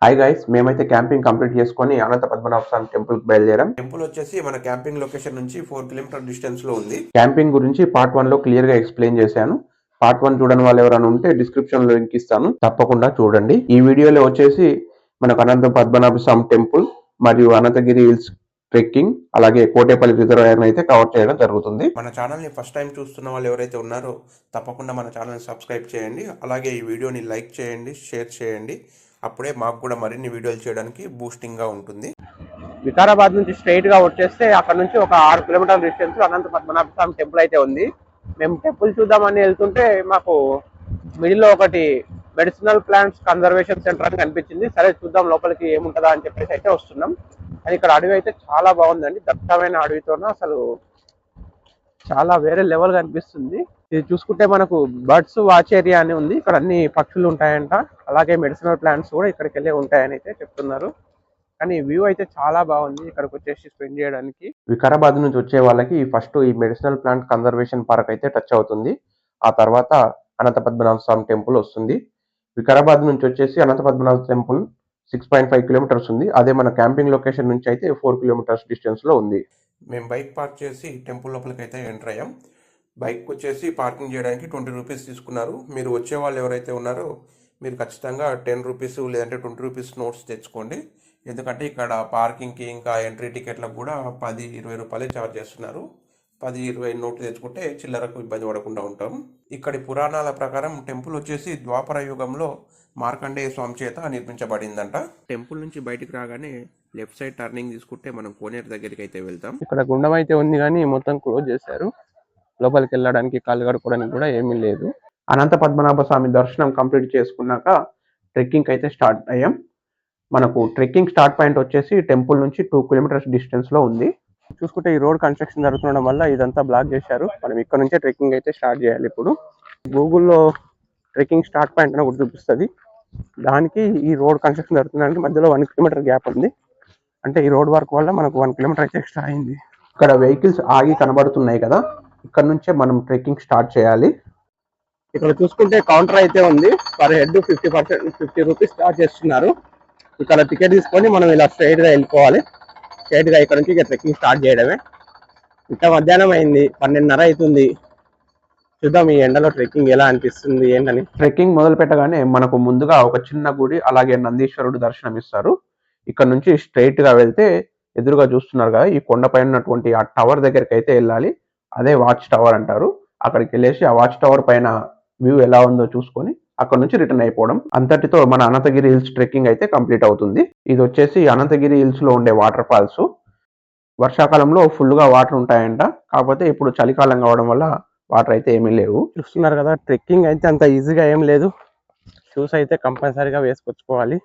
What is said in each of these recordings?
Hi guys, మేమైతే camping complete చేసుకొని అనంత పద్మనాభ స్వామి temple కి బయలుదేరాం. టెంపుల్ వచ్చేసి మన క్యాంపింగ్ లొకేషన్ నుంచి 4 కిలోమీటర్ డిస్టెన్స్ లో ఉంది. క్యాంపింగ్ గురించి పార్ట్ 1 లో క్లియర్ గా ఎక్స్ప్లెయిన్ చేశాను. పార్ట్ 1 చూడని వాళ్ళు ఎవరైనా ఉంటే డిస్క్రిప్షన్ లో లింక్ ఇస్తాను, తప్పకుండా చూడండి. ఈ వీడియోలో వచ్చేసి మనకు అనంత పద్మనాభ స్వామి టెంపుల్ మరియు అనంతగిరి హిల్స్ ట్రెక్కింగ్, అలాగే కోటేపల్లి రిజర్వాయర్ అయితే కవర్ చేయడం జరుగుతుంది. మన ఛానల్ ని ఫస్ట్ టైం చూస్తున్న వాళ్ళు ఎవరైతే ఉన్నారో తప్పకుండా మన ఛానల్ సబ్స్క్రైబ్ చేయండి. అలాగే ఈ వీడియోని లైక్ చేయండి, షేర్ చేయండి. అప్పుడే మాకు కూడా మరిన్ని వీడియోలు చేయడానికి బూస్టింగ్ గా ఉంటుంది. వికారాబాద్ నుంచి స్ట్రైట్ గా వచ్చేస్తే అక్కడ నుంచి ఒక 6 కిలోమీటర్ల డిస్టెన్స్ లో అనంత పద్మనాభ స్వామి టెంపుల్ అయితే ఉంది. మేము టెంపుల్ చూద్దామని వెళ్తుంటే మాకు మిడిల్ లో ఒకటి మెడిసినల్ ప్లాంట్స్ కన్జర్వేషన్ సెంటర్ అని కనిపించింది. సరే చూద్దాం లోపలికి ఏముంటుందా అని చెప్పేసి అయితే వస్తున్నాం. కానీ ఇక్కడ అడవి అయితే చాలా బాగుందండి. దట్టమైన అడవితోన అసలు చాలా వేరే లెవెల్ గా అనిపిస్తుంది. ఇది చూసుకుంటే మనకు బర్డ్స్ వాచ్ ఏరియా అని ఉంది. ఇక్కడ అన్ని పక్షులు ఉంటాయంట, అలాగే మెడిసినల్ ప్లాంట్స్ కూడా ఇక్కడికి వెళ్ళే ఉంటాయని అయితే చెప్తున్నారు. కానీ వ్యూ అయితే చాలా బాగుంది ఇక్కడికి వచ్చేసి స్పెండ్ చేయడానికి. వికారాబాద్ నుంచి వచ్చే వాళ్ళకి ఫస్ట్ ఈ మెడిసినల్ ప్లాంట్ కన్జర్వేషన్ పార్క్ అయితే టచ్ అవుతుంది. ఆ తర్వాత అనంత పద్మనాభ స్వామి టెంపుల్ వస్తుంది. వికారాబాద్ నుంచి వచ్చేసి అనంత పద్మనాభ టెంపుల్ 6.5 కిలోమీటర్స్ ఉంది. అదే మన క్యాంపింగ్ లొకేషన్ నుంచి అయితే 4 కిలోమీటర్స్ డిస్టెన్స్ లో ఉంది. మేము బైక్ పార్క్ చేసి టెంపుల్ లోపలికి అయితే ఎంటర్ అయ్యాం. బైక్ వచ్చేసి పార్కింగ్ చేయడానికి 20 రూపీస్ తీసుకున్నారు. మీరు వచ్చే వాళ్ళు ఎవరైతే ఉన్నారో మీరు ఖచ్చితంగా 10 రూపీస్ లేదంటే 20 రూపీస్ నోట్స్ తెచ్చుకోండి. ఎందుకంటే ఇక్కడ పార్కింగ్కి ఇంకా ఎంట్రీ టికెట్లకు కూడా 10-20 రూపాయలే ఛార్జ్ చేస్తున్నారు. 10-20 నోట్లు తెచ్చుకుంటే చిల్లరకు ఇబ్బంది పడకుండా ఉంటాం. ఇక్కడి పురాణాల ప్రకారం టెంపుల్ వచ్చేసి ద్వాపర యుగంలో మార్కండేయ స్వామి చేత నిర్మించబడిందంట. టెంపుల్ నుంచి బయటికి రాగానే లెఫ్ట్ సైడ్ టర్నింగ్ తీసుకుంటే మనం కోనేరు దగ్గరికి అయితే వెళ్తాం. ఇక్కడ గుండం అయితే ఉంది కానీ మొత్తం క్లోజ్ చేశారు. లోపలికి వెళ్ళడానికి కాళ్ళు కడుక్కోవడానికి కూడా ఏమీ లేదు. అనంత పద్మనాభ స్వామి దర్శనం కంప్లీట్ చేసుకున్నాక ట్రెక్కింగ్ అయితే స్టార్ట్ అయ్యాం. మనకు ట్రెక్కింగ్ స్టార్ట్ పాయింట్ వచ్చేసి టెంపుల్ నుంచి 2 కిలోమీటర్స్ డిస్టెన్స్ లో ఉంది. చూసుకుంటే ఈ రోడ్ కన్స్ట్రక్షన్ జరుగుతుండడం వల్ల ఇదంతా బ్లాక్ చేశారు. మనం ఇక్కడ నుంచే ట్రెక్కింగ్ అయితే స్టార్ట్ చేయాలి. ఇప్పుడు గూగుల్లో ట్రెక్కింగ్ స్టార్ట్ పాయింట్ అని ఒకటి చూపిస్తుంది. దానికి ఈ రోడ్ కన్స్ట్రక్షన్ జరుగుతుండడానికి మధ్యలో 1 కిలోమీటర్ గ్యాప్ ఉంది. అంటే ఈ రోడ్ వర్క్ వల్ల మనకు 1 కిలోమీటర్ అయితే ఎక్స్ట్రా అయింది. ఇక్కడ వెహికల్స్ ఆగి కనబడుతున్నాయి కదా, ఇక్కడ నుంచే మనం ట్రెక్కింగ్ స్టార్ట్ చేయాలి. ఇక్కడ చూసుకుంటే కౌంటర్ అయితే ఉంది. పర్ హెడ్ 50 రూపీస్ ఛార్జ్ చేస్తున్నారు. ఇక్కడ టికెట్ తీసుకొని మనం ఇలా స్ట్రైట్ గా వెళ్ళిపోవాలి. స్ట్రైట్ గా ఇక్కడ నుంచి ఇక ట్రెక్కింగ్ స్టార్ట్ చేయడమే. ఇంకా మధ్యాహ్నం అయింది, 12:30 అవుతుంది. చూద్దాం ఈ ఎండలో ట్రెక్కింగ్ ఎలా అనిపిస్తుంది ఏంటని. ట్రెక్కింగ్ మొదలు పెట్టగానే మనకు ముందుగా ఒక చిన్న గుడి, అలాగే నందీశ్వరుడు దర్శనం ఇస్తారు. ఇక్కడ నుంచి స్ట్రైట్ గా వెళ్తే ఎదురుగా చూస్తున్నారు కదా, ఈ కొండపైన ఉన్నటువంటి ఆ టవర్ దగ్గరికి అయితే వెళ్ళాలి. అదే వాచ్ టవర్ అంటారు. అక్కడికి వెళ్ళేసి ఆ వాచ్ టవర్ పైన వ్యూ ఎలా ఉందో చూసుకొని అక్కడ నుంచి రిటర్న్ అయిపోవడం. అంతటితో మన అనంతగిరి హిల్స్ ట్రెక్కింగ్ అయితే కంప్లీట్ అవుతుంది. ఇది వచ్చేసి అనంతగిరి హిల్స్ లో ఉండే వాటర్ ఫాల్స్. వర్షాకాలంలో ఫుల్ గా వాటర్ ఉంటాయంట, కాకపోతే ఇప్పుడు చలికాలం కావడం వల్ల వాటర్ అయితే ఏమీ లేవు. చూస్తున్నారు కదా, ట్రెక్కింగ్ అయితే అంత ఈజీగా ఏం లేదు. షూస్ అయితే కంపల్సరీగా వేసుకొచ్చుకోవాలి.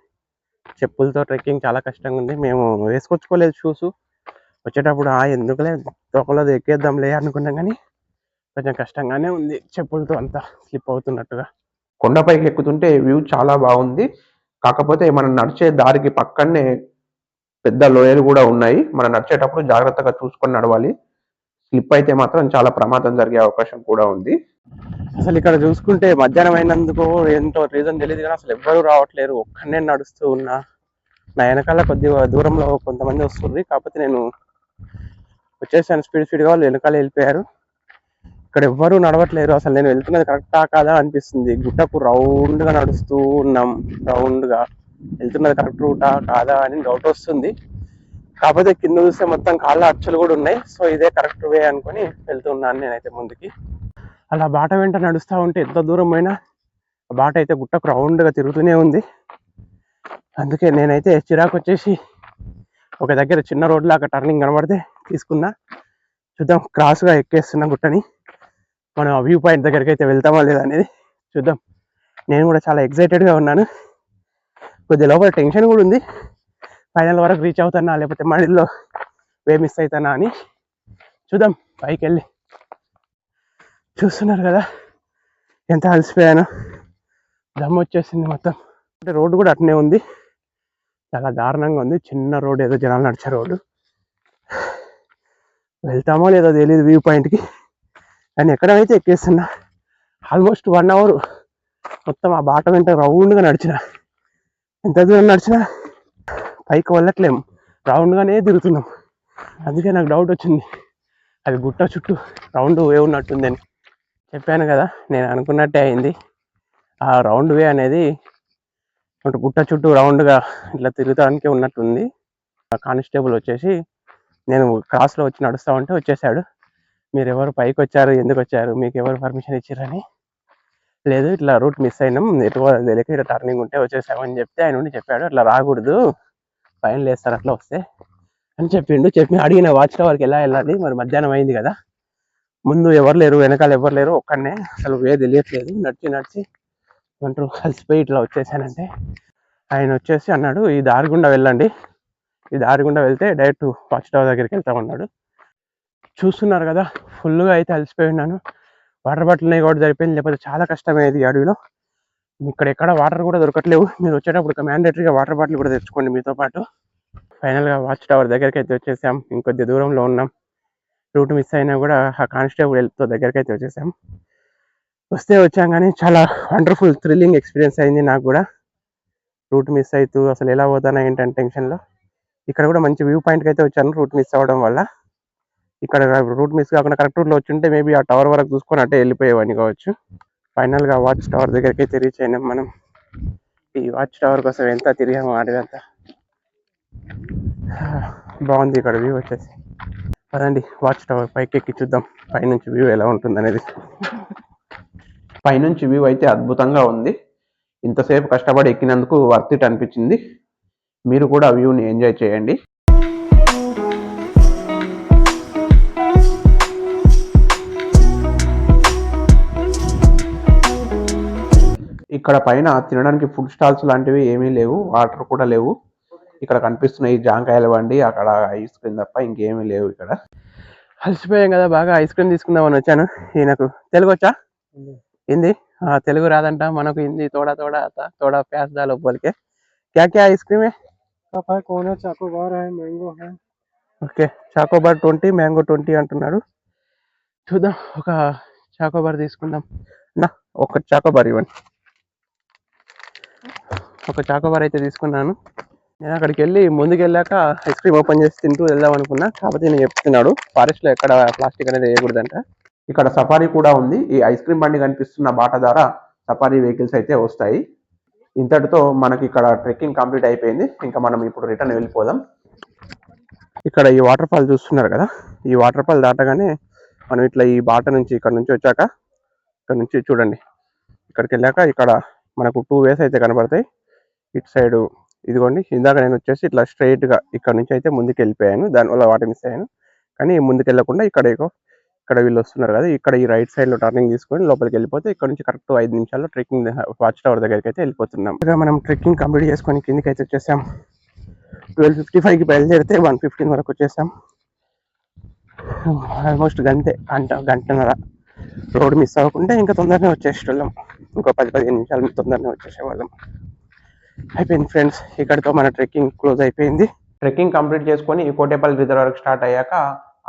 చెప్పులతో ట్రెక్కింగ్ చాలా కష్టంగా ఉంది. మేము వేసుకొచ్చుకోలేదు షూస్. వచ్చేటప్పుడు ఎందుకులే తొక్కలో ఎక్కేద్దాంలే అనుకున్నాం, కానీ కొంచెం కష్టంగానే ఉంది చెప్పులతో అంతా స్లిప్ అవుతున్నట్టుగా. కొండపైకి ఎక్కుతుంటే వ్యూ చాలా బాగుంది. కాకపోతే మనం నడిచే దారికి పక్కనే పెద్ద లోయలు కూడా ఉన్నాయి. మనం నడిచేటప్పుడు జాగ్రత్తగా చూసుకొని నడవాలి. స్లిప్ అయితే మాత్రం చాలా ప్రమాదం జరిగే అవకాశం కూడా ఉంది. అసలు ఇక్కడ చూసుకుంటే మధ్యాహ్నం అయినందుకు ఏంటో రీజన్ తెలియదు, కానీ అసలు ఎవ్వరూ రావట్లేరు. ఒక్కనే నడుస్తూ ఉన్నా. నా వెనకాల కొద్దిగా దూరంలో కొంతమంది వస్తుంది, కాకపోతే నేను వచ్చేసాను స్పీడ్గా. వాళ్ళు వెనకాల వెళ్ళిపోయారు. ఇక్కడ ఎవ్వరూ నడవట్లేరు. అసలు నేను వెళ్తున్నది కరెక్టా కాదా అనిపిస్తుంది. గుట్టకు రౌండ్గా నడుస్తూ ఉన్నాం. రౌండ్గా వెళ్తున్నది కరెక్ట్ రూటా కాదా అని డౌట్ వస్తుంది. కాకపోతే కింద చూస్తే మొత్తం కాళ్ళ అచ్చులు కూడా ఉన్నాయి. సో ఇదే కరెక్ట్ వే అనుకొని వెళ్తున్నాను నేనైతే ముందుకి. అలా బాట వెంట నడుస్తూ ఉంటే ఎంత దూరం అయినా బాట అయితే గుట్టకు రౌండ్గా తిరుగుతూనే ఉంది. అందుకే నేనైతే చిరాకు వచ్చేసి ఒక దగ్గర చిన్న రోడ్ లాగా టర్నింగ్ కనబడితే తీసుకున్నా. చూద్దాం, క్రాస్గా ఎక్కేస్తున్నా గుట్టని. మనం ఆ వ్యూ పాయింట్ దగ్గరికి అయితే వెళ్తామా లేదా అనేది చూద్దాం. నేను కూడా చాలా ఎక్సైటెడ్గా ఉన్నాను. కొద్ది లోపల టెన్షన్ కూడా ఉంది. ఫైనల్ వరకు రీచ్ అవుతానా లేకపోతే మడిలో వే మిస్ అవుతానా అని చూద్దాం. పైకి వెళ్ళి చూస్తున్నారు కదా ఎంత అలసిపోయాను. దమ్ వచ్చేసింది మొత్తం. అంటే రోడ్డు కూడా అట్నే ఉంది, చాలా దారుణంగా ఉంది. చిన్న రోడ్, ఏదో జనాలు నడిచే రోడ్డు. వెళ్తామో లేదో తెలియదు వ్యూ పాయింట్కి, కానీ ఎక్కడైతే ఎక్కేస్తున్నా. ఆల్మోస్ట్ 1 అవర్ మొత్తం ఆ బాట వెంట రౌండ్గా నడిచిన. ఎంత దూరం నడిచినా పైకి వెళ్ళట్లేము, రౌండ్గానే తిరుగుతున్నాం. అందుకే నాకు డౌట్ వచ్చింది, అది గుట్ట చుట్టూ రౌండ్ వే ఉన్నట్టుందని. చెప్పాను కదా, నేను అనుకున్నట్టే అయింది. ఆ రౌండ్ వే అనేది గుట్ట చుట్టూ రౌండ్గా ఇట్లా తిరుగుతానికి ఉన్నట్టుంది. కానిస్టేబుల్ వచ్చేసి నేను క్రాస్లో వచ్చి నడుస్తూ ఉంటే వచ్చేసాడు. మీరు ఎవరు పైకి వచ్చారు, ఎందుకు వచ్చారు, మీకు ఎవరు పర్మిషన్ ఇచ్చారని. లేదు ఇట్లా రూట్ మిస్ అయినాం, ఎటు తెలియక ఇట్లా టర్నింగ్ ఉంటే వచ్చేసామని చెప్తే ఆయన ఉండి చెప్పాడు, అట్లా రాకూడదు, ఫైన్ వేస్తారు అట్లా వస్తే అని చెప్పిండు. చెప్పి అడిగిన వాచ్ టవర్కి ఎలా వెళ్ళాలి, మరి మధ్యాహ్నం అయింది కదా, ముందు ఎవరు లేరు, వెనకాల ఎవరు లేరు, ఒక్కడనే, అసలు వే తెలియట్లేదు, నడిచి అంటారు కలిసిపోయి ఇట్లా వచ్చేసానంటే ఆయన వచ్చేసి అన్నాడు, ఈ దారి గుండా వెళ్ళండి, ఈ దారి గుండా వెళ్తే డైరెక్ట్ వాచ్ టవర్ దగ్గరికి వెళ్తామన్నాడు. చూస్తున్నారు కదా, ఫుల్గా అయితే అలసిపోయి ఉన్నాను. వాటర్ బాటిల్ ఉన్నాయి కూడా సరిపోయింది, లేకపోతే చాలా కష్టమయ్యేది అడవిలో. ఇక్కడ ఎక్కడ వాటర్ కూడా దొరకట్లేవు. మీరు వచ్చేటప్పుడు మ్యాండేటరీగా వాటర్ బాటిల్ కూడా తెచ్చుకోండి మీతో పాటు. ఫైనల్గా వాచ్ టవర్ దగ్గరికి అయితే వచ్చేసాం. ఇంకొద్ది దూరంలో ఉన్నాం. రూట్ మిస్ అయినా కూడా ఆ కానిస్టేబుల్తో దగ్గరికి అయితే వచ్చేసాం. వస్తే వచ్చాం కానీ చాలా వండర్ఫుల్ థ్రిల్లింగ్ ఎక్స్పీరియన్స్ అయింది నాకు కూడా. రూట్ మిస్ అవుతూ అసలు ఎలా పోతానా ఏంటంటే టెన్షన్లో. ఇక్కడ కూడా మంచి వ్యూ పాయింట్కి అయితే వచ్చాను రూట్ మిస్ అవ్వడం వల్ల. ఇక్కడ రూట్ మిస్ కాకుండా కరెక్ట్ రూట్లో వచ్చింటే మేబీ ఆ టవర్ వరకు చూసుకొని అంటే వెళ్ళిపోయేవాడిని కావచ్చు. ఫైనల్గా వాచ్ టవర్ దగ్గరికి అయితే రీచ్ అయినాం మనం. ఈ వాచ్ టవర్ కోసం ఎంత తిరిగాము అడగంతా. బాగుంది ఇక్కడ వ్యూ వచ్చేసి. పదండి వాచ్ టవర్ పైకి ఎక్కి చూద్దాం పైనుంచి వ్యూ ఎలా ఉంటుంది అనేది. పైనుంచి వ్యూ అయితే అద్భుతంగా ఉంది. ఇంతసేపు కష్టపడి ఎక్కినందుకు వర్త్ ఇట్ అనిపించింది. మీరు కూడా వ్యూని ఎంజాయ్ చేయండి. ఇక్కడ పైన తినడానికి ఫుడ్ స్టాల్స్ లాంటివి ఏమీ లేవు, వాటర్ కూడా లేవు. ఇక్కడ కనిపిస్తున్న ఈ జాంకాయల బండి, అక్కడ ఐస్ క్రీమ్ తప్ప ఇంకేమీ లేవు ఇక్కడ. అలసిపోయాం కదా బాగా, ఐస్ క్రీమ్ తీసుకుందామని వచ్చాను. ఈయనకు తెలుగు వచ్చా? హిందీ తెలుగు రాదంట మనకు, హిందీ తోడా తోడా आता थोड़ा प्याज डालो बोल के. क्या क्या आइसक्रीम है? कौन है? చాకోబార్ है, मैंगो है. ఓకే, చాకోబార్ 20, మ్యాంగో 20 అంటున్నాడు. చూద్దాం, ఒక చాకోబార్ తీసుకుందాం. నా ఒక చాకోబార్ ఇవ్వండి. ఒక చాకోబార్ అయితే తీసుకున్నాను. నేను అక్కడికి వెళ్ళి ముందుకు వెళ్ళాక ఐస్ క్రీమ్ ఓపెన్ చేసి తింటూ వెళ్దాం అనుకున్నా. కాకపోతే నేను చెప్తున్నాడు ఫారెస్ట్లో ఎక్కడ ప్లాస్టిక్ అనేది వేయకూడదంట. ఇక్కడ సఫారీ కూడా ఉంది. ఈ ఐస్ క్రీమ్ బండి కనిపిస్తున్న బాట ద్వారా సఫారీ వెహికల్స్ అయితే వస్తాయి. ఇంతటితో మనకి ఇక్కడ ట్రెక్కింగ్ కంప్లీట్ అయిపోయింది. ఇంకా మనం ఇప్పుడు రిటర్న్ వెళ్ళిపోదాం. ఇక్కడ ఈ వాటర్ ఫాల్ చూస్తున్నారు కదా, ఈ వాటర్ ఫాల్ దాటగానే మనం ఇట్లా ఈ బాట నుంచి ఇక్కడ నుంచి వచ్చాక, ఇక్కడ నుంచి చూడండి, ఇక్కడికి వెళ్ళాక ఇక్కడ మనకు 2 వేస్ అయితే కనబడతాయి. ఇటు సైడు ఇదిగోండి, ఇందాక నేను వచ్చేసి ఇట్లా స్ట్రైట్గా ఇక్కడ నుంచి అయితే ముందుకు వెళ్ళిపోయాను, దానివల్ల వాటర్ మిస్ అయ్యాను. కానీ ముందుకు వెళ్ళకుండా ఇక్కడ వీళ్ళు వస్తున్నారు కదా, ఇక్కడ ఈ రైట్ సైడ్లో టర్నింగ్ తీసుకొని లోపలికి వెళ్ళిపోతే ఇక్కడ నుంచి కరెక్ట్ 5 నిమిషాల్లో ట్రెక్కింగ్ వాచ్ టవర్ దగ్గరికి అయితే వెళ్ళిపోతున్నాం. మనం ట్రెక్కింగ్ కంప్లీట్ చేసుకొని కిందికి అయితే వచ్చేసాం. 12:55కి బయలుదేరితే 1:15 వరకు వచ్చేసాం. ఆల్మోస్ట్ గంటన్నర రోడ్ మిస్ అవ్వకుండా ఇంకా తొందరనే వచ్చేసేవాళ్ళం. ఇంకో 10-15 నిమిషాలు తొందరనే వచ్చేసేవాళ్ళం. అయిపోయింది ఫ్రెండ్స్, ఇక్కడితో మన ట్రెక్కింగ్ క్లోజ్ అయిపోయింది. ట్రెక్కింగ్ కంప్లీట్ చేసుకొని కోటేపల్లి రిజర్వాయర్కి స్టార్ట్ అయ్యాక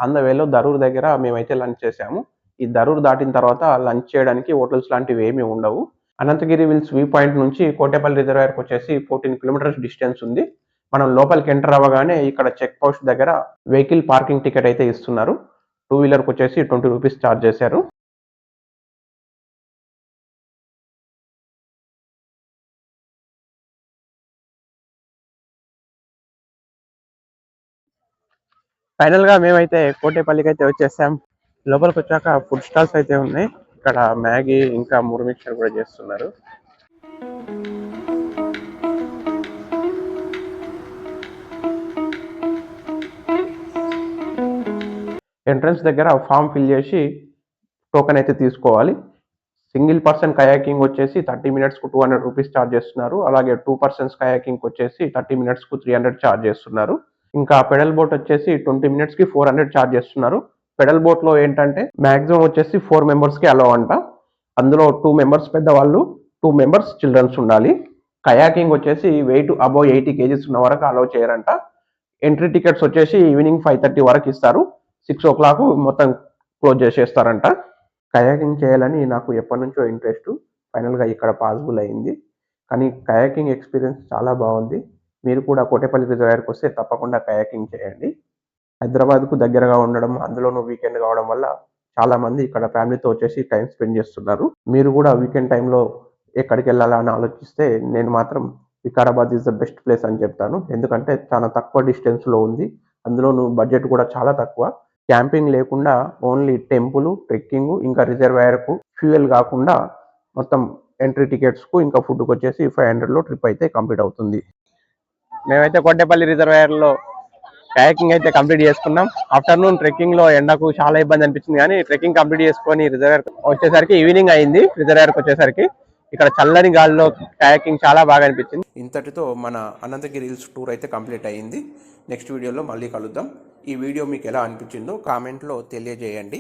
ఆన్ ద వేలో దరూర్ దగ్గర మేమైతే లంచ్ చేసాము. ఈ దరూర్ దాటిన తర్వాత లంచ్ చేయడానికి హోటల్స్ లాంటివి ఏమీ ఉండవు. అనంతగిరి హిల్స్ వ్యూ పాయింట్ నుంచి కోటేపల్లి రిజర్వాయర్కి వచ్చేసి 14 కిలోమీటర్స్ డిస్టెన్స్ ఉంది. మనం లోపలికి ఎంటర్ అవ్వగానే ఇక్కడ చెక్ పోస్ట్ దగ్గర వెహికల్ పార్కింగ్ టికెట్ అయితే ఇస్తున్నారు. 2 వీలర్కి వచ్చేసి 20 రూపీస్ ఛార్జ్ చేశారు. ఫైనల్గా మేమైతే కోటేపల్లికి అయితే వచ్చేసాం. లోపలికి వచ్చాక ఫుడ్ స్టాల్స్ అయితే ఉన్నాయి. ఇక్కడ మ్యాగీ ఇంకా మురు మిక్చర్ కూడా చేస్తున్నారు. ఎంట్రన్స్ దగ్గర ఫామ్ ఫిల్ చేసి టోకెన్ అయితే తీసుకోవాలి. సింగిల్ పర్సన్ కయాకింగ్ వచ్చేసి 30 మినిట్స్కు 200 రూపీస్ ఛార్జ్ చేస్తున్నారు. అలాగే 2 పర్సన్స్ కయాకింగ్ వచ్చేసి 30 మినిట్స్కు 300 ఛార్జ్ చేస్తున్నారు. ఇంకా పెడల్ బోట్ వచ్చేసి 20 మినిట్స్కి 400 ఛార్జ్ చేస్తున్నారు. పెడల్ బోట్లో ఏంటంటే మ్యాక్సిమం వచ్చేసి 4 మెంబర్స్కి అలౌ అంట. అందులో 2 మెంబర్స్ పెద్దవాళ్ళు, 2 మెంబర్స్ చిల్డ్రన్స్ ఉండాలి. కయాకింగ్ వచ్చేసి వెయిట్ అబౌవ్ 80 kgs ఉన్న వరకు అలౌ చేయరంట. ఎంట్రీ టికెట్స్ వచ్చేసి ఈవినింగ్ 5:30 వరకు ఇస్తారు. 6 o'clock మొత్తం క్లోజ్ చేసేస్తారంట. కయాకింగ్ చేయాలని నాకు ఎప్పటి నుంచో ఇంట్రెస్ట్, ఫైనల్గా ఇక్కడ పాసిబుల్ అయింది. కానీ కయాకింగ్ ఎక్స్పీరియన్స్ చాలా బాగుంది. మీరు కూడా కోటేపల్లి రిజర్వాయర్‌కి వస్తే తప్పకుండా కయాకింగ్ చేయండి. హైదరాబాద్‌కు దగ్గరగా ఉండడం, అందులోనూ వీకెండ్ కావడం వల్ల చాలామంది ఇక్కడ ఫ్యామిలీతో వచ్చేసి టైమ్ స్పెండ్ చేస్తున్నారు. మీరు కూడా వీకెండ్ టైమ్‌లో ఎక్కడికెళ్ళాలా అని ఆలోచిస్తే నేను మాత్రం Vikarabad is the best place అని చెప్తాను. ఎందుకంటే చాలా తక్కువ డిస్టెన్స్‌లో ఉంది. అందులోనూ బడ్జెట్ కూడా చాలా తక్కువ. క్యాంపింగ్ లేకుండా ఓన్లీ టెంపుల్, ట్రెక్కింగ్ ఇంకా రిజర్వాయర్‌కు ఫ్యూయల్ కాకుండా మొత్తం ఎంట్రీ టికెట్స్‌కు ఇంకా ఫుడ్‌కొచ్చేసి 500లో ట్రిప్ అయితే కంప్లీట్ అవుతుంది. మేమైతే కోటేపల్లి రిజర్వాయర్లో కయాకింగ్ అయితే కంప్లీట్ చేసుకున్నాం. ఆఫ్టర్నూన్ ట్రెక్కింగ్ లో ఎండకు చాలా ఇబ్బంది అనిపించింది, కానీ ట్రెక్కింగ్ కంప్లీట్ చేసుకొని రిజర్వాయర్ వచ్చేసరికి ఈవినింగ్ అయింది. రిజర్వాయర్కి వచ్చేసరికి ఇక్కడ చల్లని గాలిలో కయాకింగ్ చాలా బాగా అనిపించింది. ఇంతటితో మన అనంతగిరి హిల్స్ టూర్ అయితే కంప్లీట్ అయ్యింది. నెక్స్ట్ వీడియోలో మళ్ళీ కలుద్దాం. ఈ వీడియో మీకు ఎలా అనిపించిందో కామెంట్లో తెలియజేయండి.